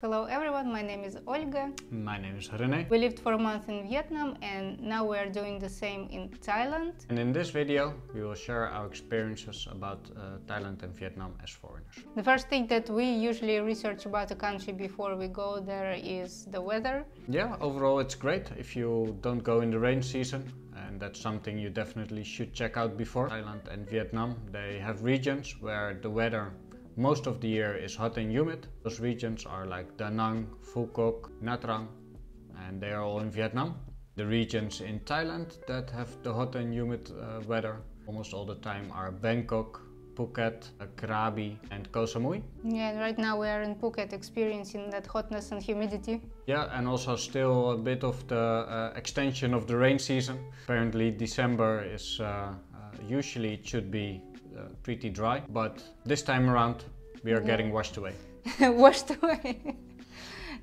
Hello everyone, my name is Olga. My name is René. We lived for a month in Vietnam and now we are doing the same in Thailand. And in this video we will share our experiences about Thailand and Vietnam as foreigners. The first thing that we usually research about a country before we go there is the weather. Yeah, overall it's great if you don't go in the rain season, and that's something you definitely should check out before. Thailand and Vietnam, they have regions where the weather most of the year is hot and humid. Those regions are like Da Nang, Phu Quoc, Nha Trang, and they are all in Vietnam. The regions in Thailand that have the hot and humid weather almost all the time are Bangkok, Phuket, Krabi and Koh Samui. Yeah, and right now we are in Phuket experiencing that hotness and humidity. Yeah, and also still a bit of the extension of the rain season. Apparently December is usually it should be pretty dry, but this time around we are getting washed away. Washed away.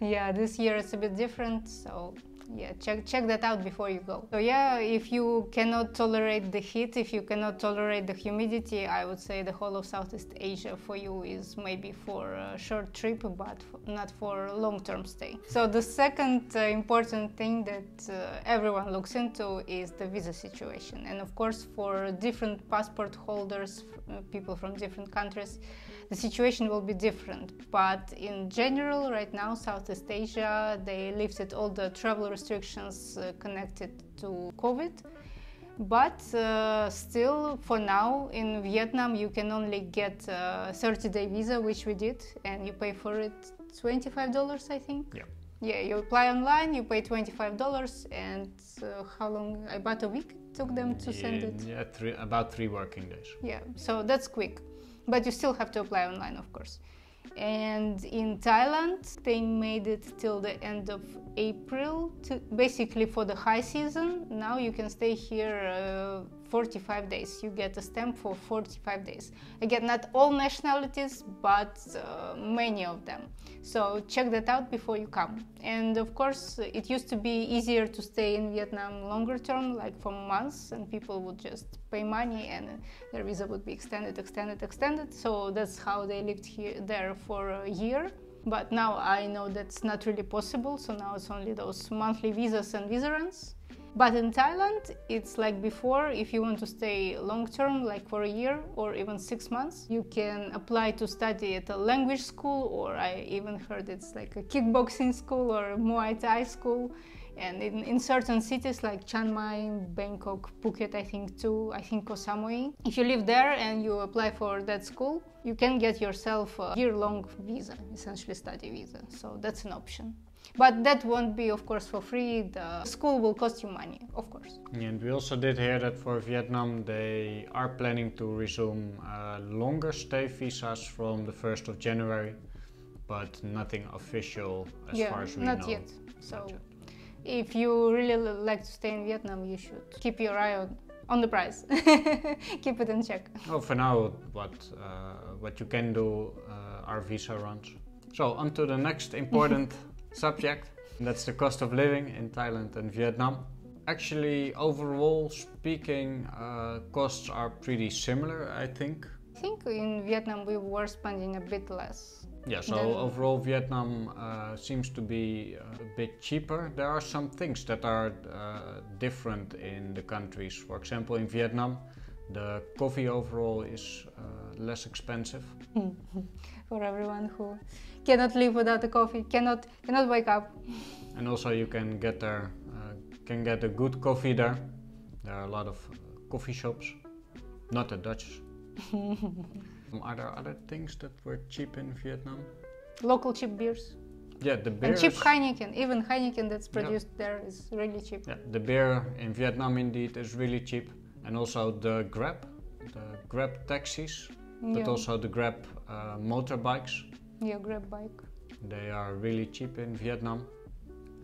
Yeah, this year it's a bit different, so yeah, check that out before you go. So yeah, if you cannot tolerate the heat, if you cannot tolerate the humidity, I would say the whole of Southeast Asia for you is maybe for a short trip, but not for a long-term stay. So the second important thing that everyone looks into is the visa situation. And of course, for different passport holders, people from different countries, the situation will be different. But in general, right now, Southeast Asia, they lifted all the travel restrictions connected to COVID. But still, for now, in Vietnam, you can only get a 30-day visa, which we did, and you pay for it $25, I think. Yeah. Yeah, you apply online, you pay $25, and how long? About a week it took them to send it? Yeah, about 3 working days. Yeah, so that's quick. But you still have to apply online, of course. And in Thailand, they made it till the end of April, basically for the high season. Now you can stay here 45 days. You get a stamp for 45 days. Again, not all nationalities, but many of them. So check that out before you come. And of course, it used to be easier to stay in Vietnam longer term, like for months, and people would just pay money and their visa would be extended. So that's how they lived there for a year. But now I know that's not really possible, so now it's only those monthly visas and visa runs. But in Thailand, it's like before. If you want to stay long term, like for a year or even 6 months, you can apply to study at a language school, or I even heard it's like a kickboxing school or a Muay Thai school. And in certain cities like Chiang Mai, Bangkok, Phuket, I think too, I think Koh Samui, if you live there and you apply for that school, you can get yourself a year-long visa, essentially study visa. So that's an option. But that won't be, of course, for free. The school will cost you money, of course. And we also did hear that for Vietnam they are planning to resume longer stay visas from the 1st of January, but nothing official as far as we know. Not yet. So if you really like to stay in Vietnam, you should keep your eye on the price. Keep it in check. Oh, for now, what you can do are visa runs. So on to the next important subject. That's the cost of living in Thailand and Vietnam. Actually, overall speaking, costs are pretty similar, I think. I think in Vietnam we were spending a bit less. Yeah, so overall Vietnam seems to be a bit cheaper. There are some things that are different in the countries. For example, in Vietnam, the coffee overall is less expensive. For everyone who cannot live without a coffee, cannot wake up. And also you can get a good coffee there. There are a lot of coffee shops, not the Dutch. Are there other things that were cheap in Vietnam? Local cheap beers. Yeah, the beer. And cheap Heineken. Even Heineken that's produced there is really cheap. Yeah, the beer in Vietnam indeed is really cheap. And also the Grab taxis, but also the Grab motorbikes. Yeah, Grab bike. They are really cheap in Vietnam,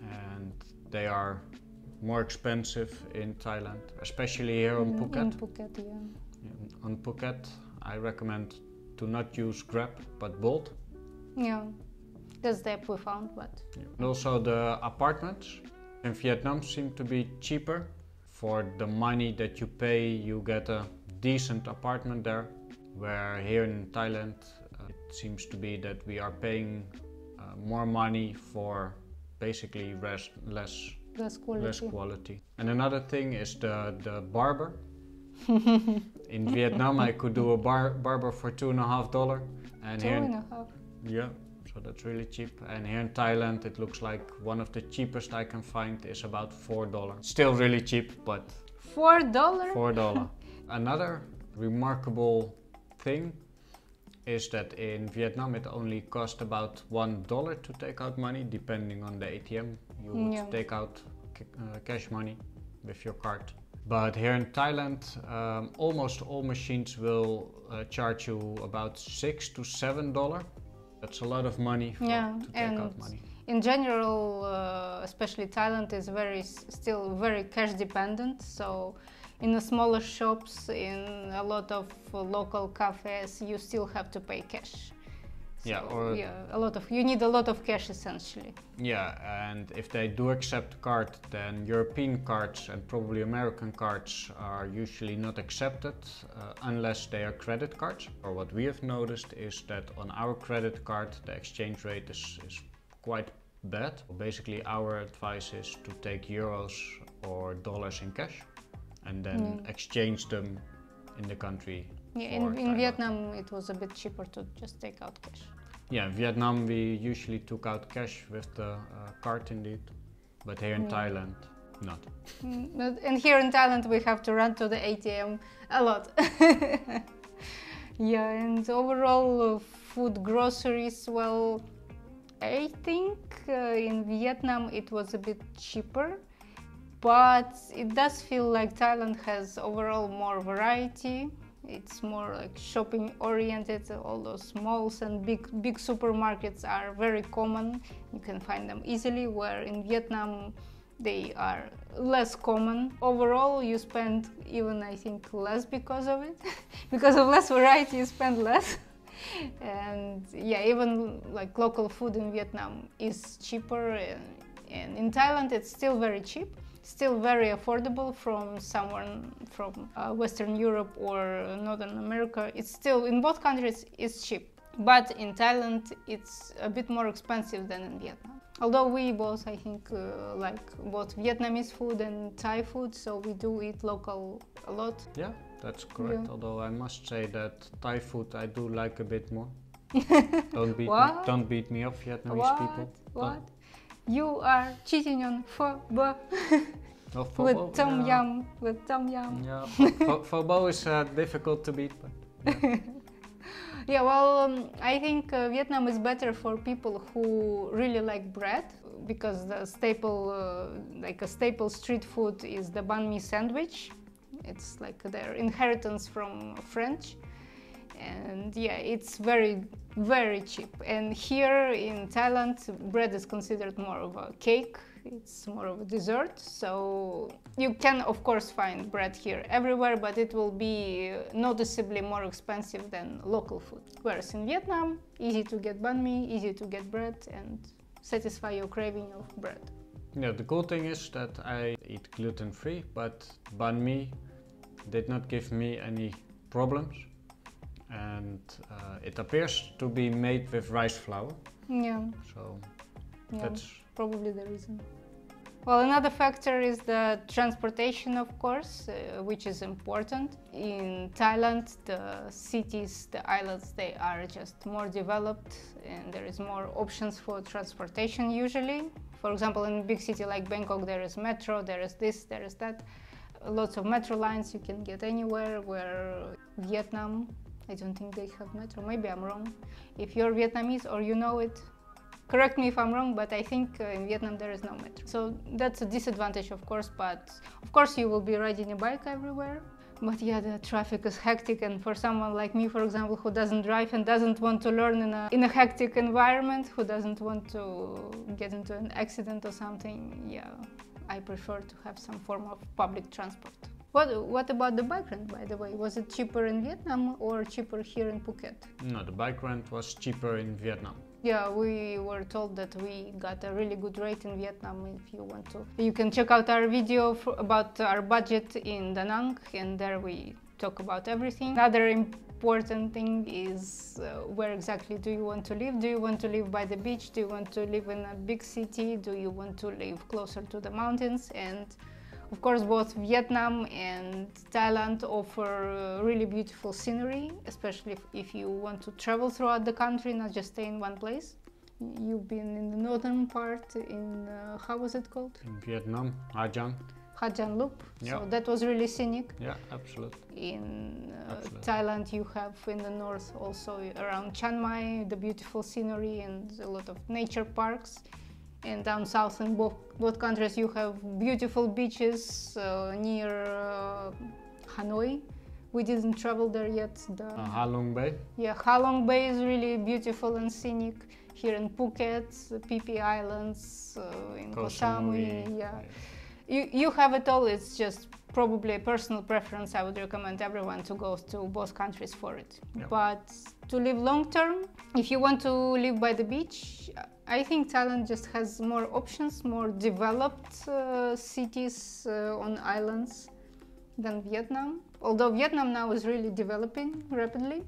and they are more expensive in Thailand, especially here on Phuket. In Phuket, yeah. On Phuket, I recommend to not use Grab, but Bolt. Yeah, that's the app we found, but... Yeah. And also the apartments in Vietnam seem to be cheaper. For the money that you pay, you get a decent apartment there, where here in Thailand, it seems to be that we are paying more money for basically less quality. And another thing is the barber. In Vietnam I could do a barber for $2.50, and yeah, so that's really cheap. And here in Thailand it looks like one of the cheapest I can find is about $4. Still really cheap, but $4. Another remarkable thing is that in Vietnam it only cost about $1 to take out money, depending on the ATM you would take out cash money with your card. But here in Thailand, almost all machines will charge you about $6 to $7. That's a lot of money to take out money. In general, especially Thailand is still very cash dependent. So in the smaller shops, in a lot of local cafes, you still have to pay cash. So, you need a lot of cash essentially. Yeah, and if they do accept card, then European cards and probably American cards are usually not accepted unless they are credit cards. Or what we have noticed is that on our credit card the exchange rate is quite bad. Basically our advice is to take euros or dollars in cash and then exchange them in the country. Yeah, in Vietnam it was a bit cheaper to just take out cash. Yeah, in Vietnam we usually took out cash with the card indeed, but here in Thailand, not. And here in Thailand we have to run to the ATM a lot. Yeah, and overall food, groceries, well, I think in Vietnam it was a bit cheaper, but it does feel like Thailand has overall more variety. It's more like shopping oriented. All those malls and big supermarkets are very common. You can find them easily, where in Vietnam they are less common. Overall you spend even, I think, less because of it. Because of less variety you spend less. And yeah, even like local food in Vietnam is cheaper, and in Thailand it's still very cheap. Still very affordable from someone from Western Europe or Northern America. It's still, in both countries, it's cheap. But in Thailand, it's a bit more expensive than in Vietnam. Although we both, I think, like both Vietnamese food and Thai food, so we do eat local a lot. Yeah, that's correct. Yeah. Although I must say that Thai food I do like a bit more. Don't beat me up, Vietnamese people. What? You are cheating on pho bo. With tom yum. Yeah, pho bo is difficult to beat, but yeah. Yeah, well, I think Vietnam is better for people who really like bread, because the staple, like a staple street food is the banh mi sandwich. It's like their inheritance from French. And yeah, it's very, very cheap. And here in Thailand, bread is considered more of a cake. It's more of a dessert. So you can, of course, find bread here everywhere, but it will be noticeably more expensive than local food. Whereas in Vietnam, easy to get banh mi, easy to get bread, and satisfy your craving of bread. Yeah, the cool thing is that I eat gluten-free, but banh mi did not give me any problems. And it appears to be made with rice flour. Yeah. So yeah, that's probably the reason. Well, another factor is the transportation, of course, which is important. In Thailand, the cities, the islands, they are just more developed, and there is more options for transportation usually. For example, in a big city like Bangkok, there is metro, there is this, there is that. Lots of metro lines, you can get anywhere, where Vietnam, I don't think they have metro. Maybe I'm wrong. If you're Vietnamese or you know it, correct me if I'm wrong, but I think in Vietnam there is no metro. So that's a disadvantage, of course, but of course you will be riding a bike everywhere. But yeah, the traffic is hectic, and for someone like me, for example, who doesn't drive and doesn't want to learn in a hectic environment, who doesn't want to get into an accident or something, yeah, I prefer to have some form of public transport. What about the bike rent, by the way? Was it cheaper in Vietnam or cheaper here in Phuket? No, the bike rent was cheaper in Vietnam. Yeah, we were told that we got a really good rate in Vietnam. If you want to, you can check out our video about our budget in Da Nang, and there we talk about everything. Another important thing is where exactly do you want to live? Do you want to live by the beach? Do you want to live in a big city? Do you want to live closer to the mountains? And of course, both Vietnam and Thailand offer really beautiful scenery, especially if you want to travel throughout the country, not just stay in one place. You've been in the northern part in, how was it called? In Vietnam, Ha Giang. Ha Giang Loop. Yeah. So that was really scenic. Yeah, absolutely. In Absolutely. Thailand, you have in the north also around Chiang Mai the beautiful scenery and a lot of nature parks. And down south in both countries you have beautiful beaches near Hanoi. We didn't travel there yet. Ha Long Bay. Yeah, Ha Long Bay is really beautiful and scenic. Here in Phuket, Phi Phi Islands, in Koh Samui, yeah. You have it all. It's just probably a personal preference. I would recommend everyone to go to both countries for it. Yeah. But to live long term, if you want to live by the beach, I think Thailand just has more options, more developed cities on islands than Vietnam. Although Vietnam now is really developing rapidly.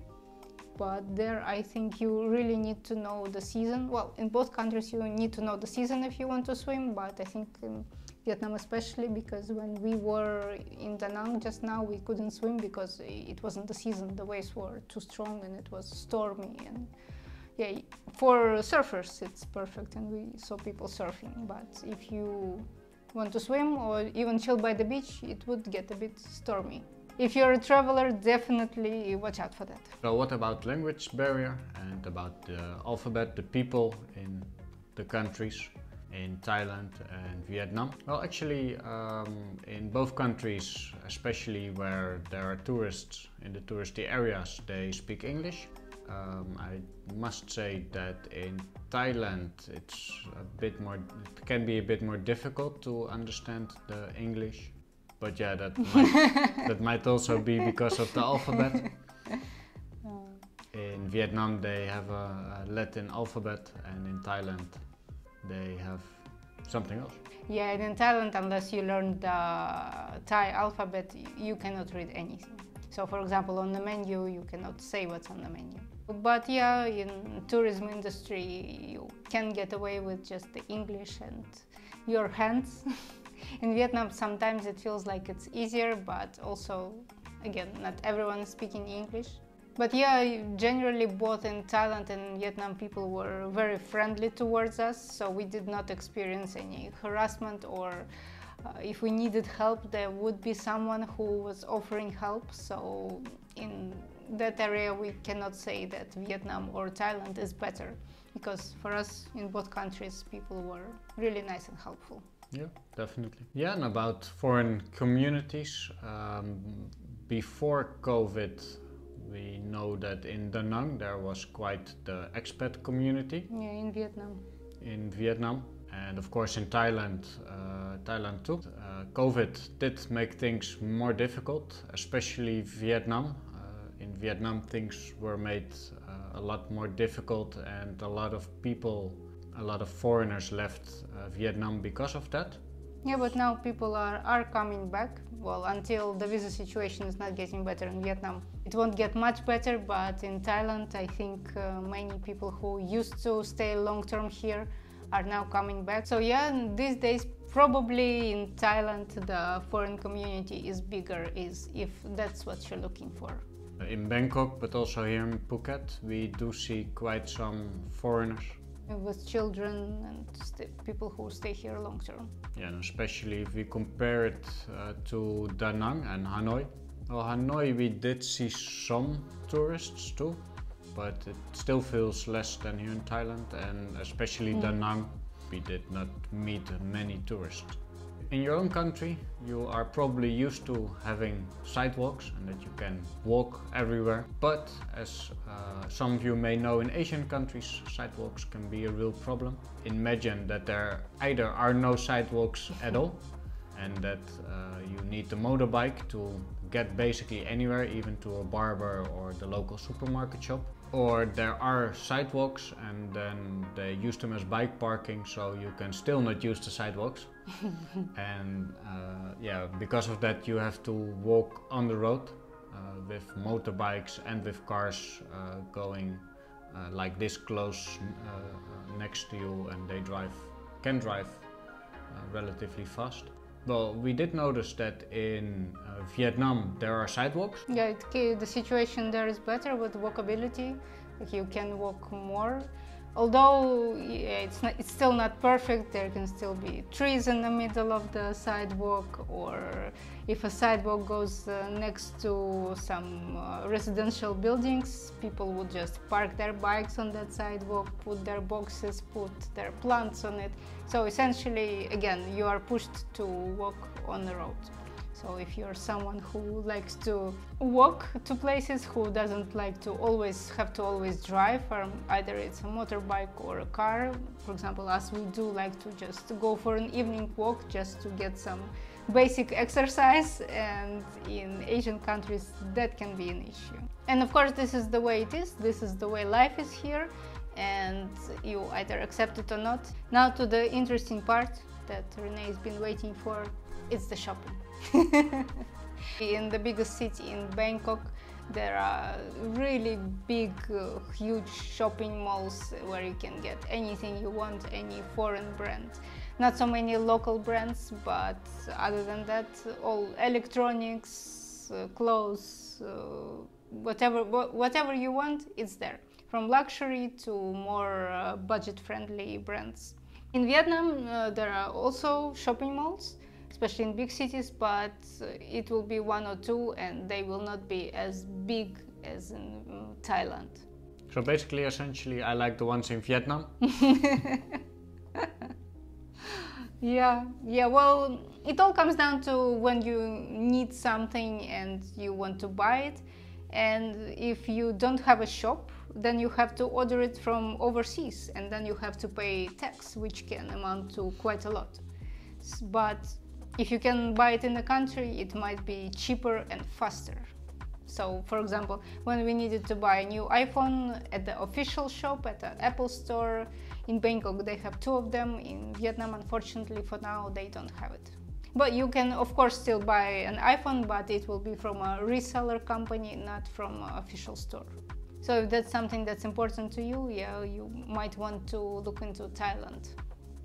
But there I think you really need to know the season. Well, in both countries you need to know the season if you want to swim, but I think in Vietnam especially, because when we were in Da Nang just now we couldn't swim because it wasn't the season. The waves were too strong and it was stormy, and yeah, for surfers it's perfect and we saw people surfing, but if you want to swim or even chill by the beach, it would get a bit stormy. If you're a traveler, definitely watch out for that. So what about language barrier and about the alphabet, the people in the countries, in Thailand and Vietnam? Well, actually, in both countries, especially where there are tourists in the touristy areas, they speak English. I must say that in Thailand it can be a bit more difficult to understand the English. But yeah, that might also be because of the alphabet. In Vietnam they have a Latin alphabet, and in Thailand they have something else. Yeah, and in Thailand, unless you learn the Thai alphabet, you cannot read anything. So for example, on the menu, you cannot say what's on the menu. But yeah, in tourism industry, you can get away with just the English and your hands. In Vietnam, sometimes it feels like it's easier, but also, again, not everyone is speaking English. But yeah, generally both in Thailand and Vietnam, people were very friendly towards us, so we did not experience any harassment, or if we needed help, there would be someone who was offering help. So in that area, we cannot say that Vietnam or Thailand is better, because for us, in both countries, people were really nice and helpful. Yeah, definitely. Yeah, and about foreign communities, before COVID, we know that in Da Nang there was quite the expat community. Yeah, in Vietnam. In Vietnam, and of course in Thailand, Thailand too. COVID did make things more difficult, especially Vietnam. In Vietnam, things were made a lot more difficult, and a lot of people, a lot of foreigners left Vietnam because of that. Yeah, but now people are coming back. Well, until the visa situation is not getting better in Vietnam. It won't get much better, but in Thailand, I think many people who used to stay long-term here are now coming back. So yeah, these days, probably in Thailand, the foreign community is bigger, if that's what you're looking for. In Bangkok, but also here in Phuket, we do see quite some foreigners. With children and people who stay here long term. Yeah, and especially if we compare it to Da Nang and Hanoi. Well, Hanoi we did see some tourists too, but it still feels less than here in Thailand, and especially Da Nang we did not meet many tourists. In your own country, you are probably used to having sidewalks and that you can walk everywhere. But as some of you may know, in Asian countries, sidewalks can be a real problem. Imagine that there either are no sidewalks at all, and that you need the motorbike to get basically anywhere, even to a barber or the local supermarket shop. Or there are sidewalks and then they use them as bike parking, so you can still not use the sidewalks. And yeah, because of that you have to walk on the road with motorbikes and with cars going like this close next to you, and they can drive relatively fast. Well, we did notice that in Vietnam there are sidewalks. Yeah, the situation there is better with walkability. Like you can walk more. Although yeah, it's still not perfect, there can still be trees in the middle of the sidewalk, or if a sidewalk goes next to some residential buildings, people would just park their bikes on that sidewalk, put their boxes, put their plants on it. So essentially, again, you are pushed to walk on the road. So if you're someone who likes to walk to places, who doesn't like to always drive, or either it's a motorbike or a car, for example, as we do like to just go for an evening walk just to get some basic exercise, and in Asian countries that can be an issue. And of course this is the way it is, this is the way life is here, and you either accept it or not. Now to the interesting part that Renee has been waiting for, it's the shopping. In the biggest city, in Bangkok, there are really big, huge shopping malls where you can get anything you want, any foreign brand. Not so many local brands, but other than that, all electronics, clothes, whatever you want, it's there. From luxury to more budget-friendly brands. In Vietnam, there are also shopping malls, especially in big cities, but it will be one or two, and they will not be as big as in Thailand. So basically, essentially, I like the ones in Vietnam. Yeah, well, it all comes down to when you need something and you want to buy it, and if you don't have a shop, then you have to order it from overseas, and then you have to pay tax, which can amount to quite a lot. But if you can buy it in the country, it might be cheaper and faster. So, for example, when we needed to buy a new iPhone at the official shop, at the Apple store in Bangkok, they have two of them. In Vietnam, unfortunately, for now, they don't have it. But you can, of course, still buy an iPhone, but it will be from a reseller company, not from an official store. So if that's something that's important to you, yeah, you might want to look into Thailand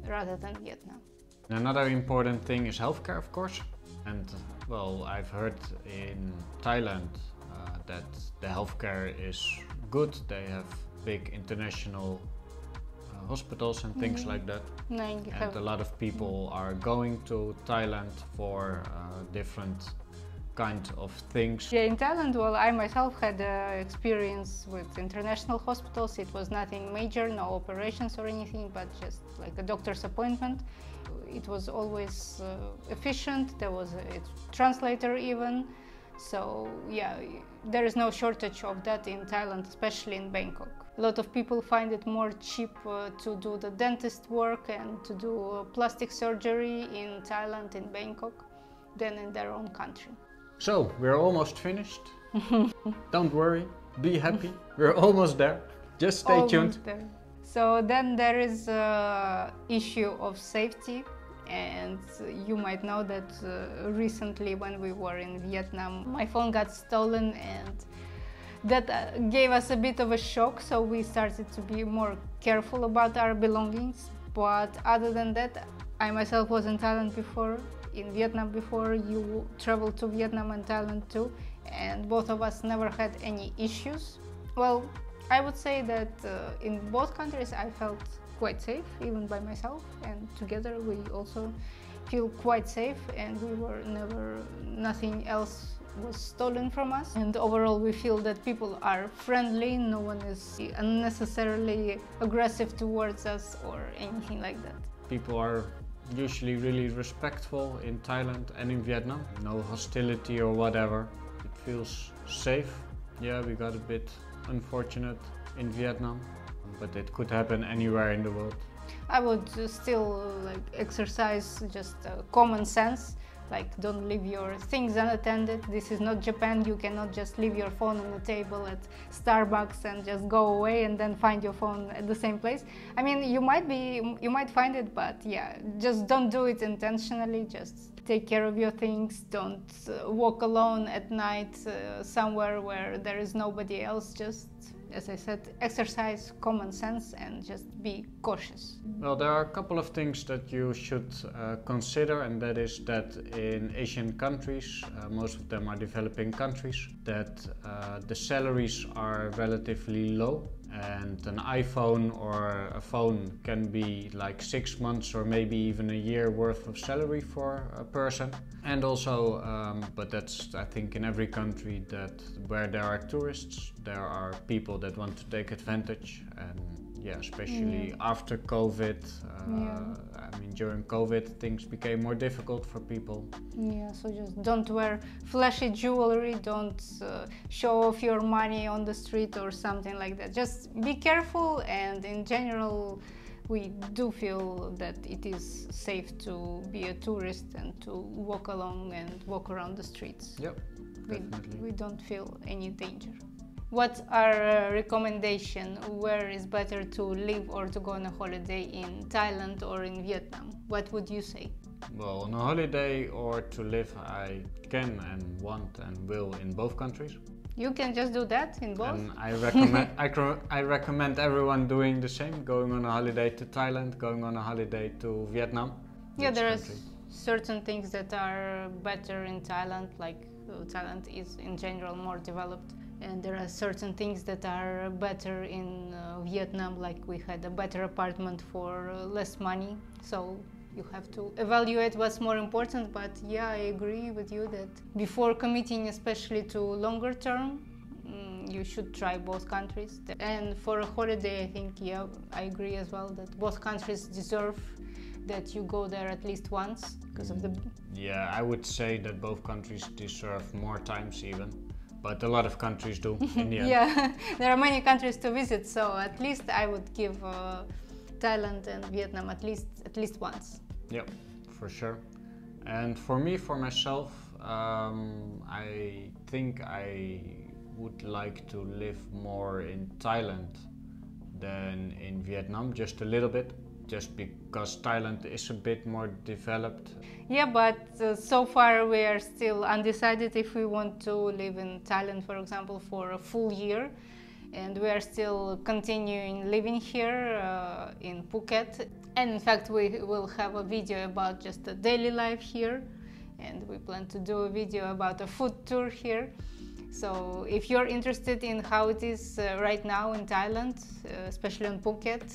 rather than Vietnam. Another important thing is healthcare, of course. And well, I've heard in Thailand that the healthcare is good. They have big international hospitals and things like that. And a lot of people are going to Thailand for different kind of things. Yeah, in Thailand, well, I myself had experience with international hospitals. It was nothing major, no operations or anything, but just like a doctor's appointment. It was always efficient. There was a translator even. So yeah, there is no shortage of that in Thailand, especially in Bangkok. A lot of people find it more cheap to do the dentist work and to do plastic surgery in Thailand, in Bangkok, than in their own country. So, we're almost finished. Don't worry, be happy, we're almost there. Just stay tuned. There. So then there is an issue of safety, and you might know that recently when we were in Vietnam, my phone got stolen, and that gave us a bit of a shock, so we started to be more careful about our belongings. But other than that, I myself was in Thailand before, in Vietnam before. You traveled to Vietnam and Thailand too, and both of us never had any issues. Well, I would say that in both countries I felt quite safe, even by myself, and together we also feel quite safe, and we were nothing else was stolen from us. And overall we feel that people are friendly, no one is unnecessarily aggressive towards us or anything like that. People are usually really respectful in Thailand and in Vietnam. No hostility or whatever. It feels safe. Yeah, we got a bit unfortunate in Vietnam, but it could happen anywhere in the world. I would still exercise just common sense. like don't leave your things unattended. This is not Japan. You cannot just leave your phone on the table at Starbucks and just go away and then find your phone at the same place. I mean, you might find it, but yeah, just don't do it intentionally. Just take care of your things. Don't walk alone at night somewhere where there is nobody else. Just, as I said, exercise common sense and just be cautious. Well, there are a couple of things that you should consider, and that is that in Asian countries, most of them are developing countries, that the salaries are relatively low, and an iPhone or a phone can be like 6 months or maybe even a year worth of salary for a person. And also, but that's I think in every country, that where there are tourists, there are people that want to take advantage, and yeah, especially after COVID. I mean, during COVID, things became more difficult for people. Yeah, so just don't wear flashy jewelry, don't show off your money on the street or something like that. Just be careful, and in general, we do feel that it is safe to be a tourist and to walk along and walk around the streets. Yep, definitely. We don't feel any danger. What are recommendations? Where is better to live or to go on a holiday, in Thailand or in Vietnam? What would you say? Well, on a holiday or to live, I can and want and will in both countries. You can just do that in both? And I recommend I recommend everyone doing the same, going on a holiday to Thailand, going on a holiday to Vietnam. Yeah, there are certain things that are better in Thailand, like Thailand is in general more developed. And there are certain things that are better in Vietnam, like we had a better apartment for less money. So you have to evaluate what's more important. But yeah, I agree with you that before committing, especially to longer term, you should try both countries. And for a holiday, I think, yeah, I agree as well that both countries deserve that you go there at least once because of the... Yeah, I would say that both countries deserve more times even. But a lot of countries do in the end. Yeah, there are many countries to visit, so at least I would give Thailand and Vietnam at least once. Yep, for sure. And for me, for myself, I think I would like to live more in Thailand than in Vietnam, just a little bit. Just because Thailand is a bit more developed. Yeah, but so far we are still undecided if we want to live in Thailand, for example, for a full year. And we are still continuing living here in Phuket. And in fact, we will have a video about just the daily life here. And we plan to do a video about a food tour here. So if you're interested in how it is right now in Thailand, especially in Phuket,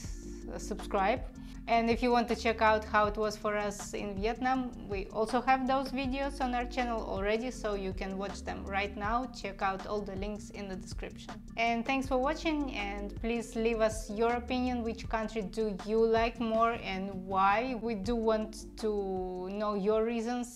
subscribe. And if you want to check out how it was for us in Vietnam, we also have those videos on our channel already, so you can watch them right now. Check out all the links in the description. And thanks for watching, and please leave us your opinion. Which country do you like more and why? We do want to know your reasons.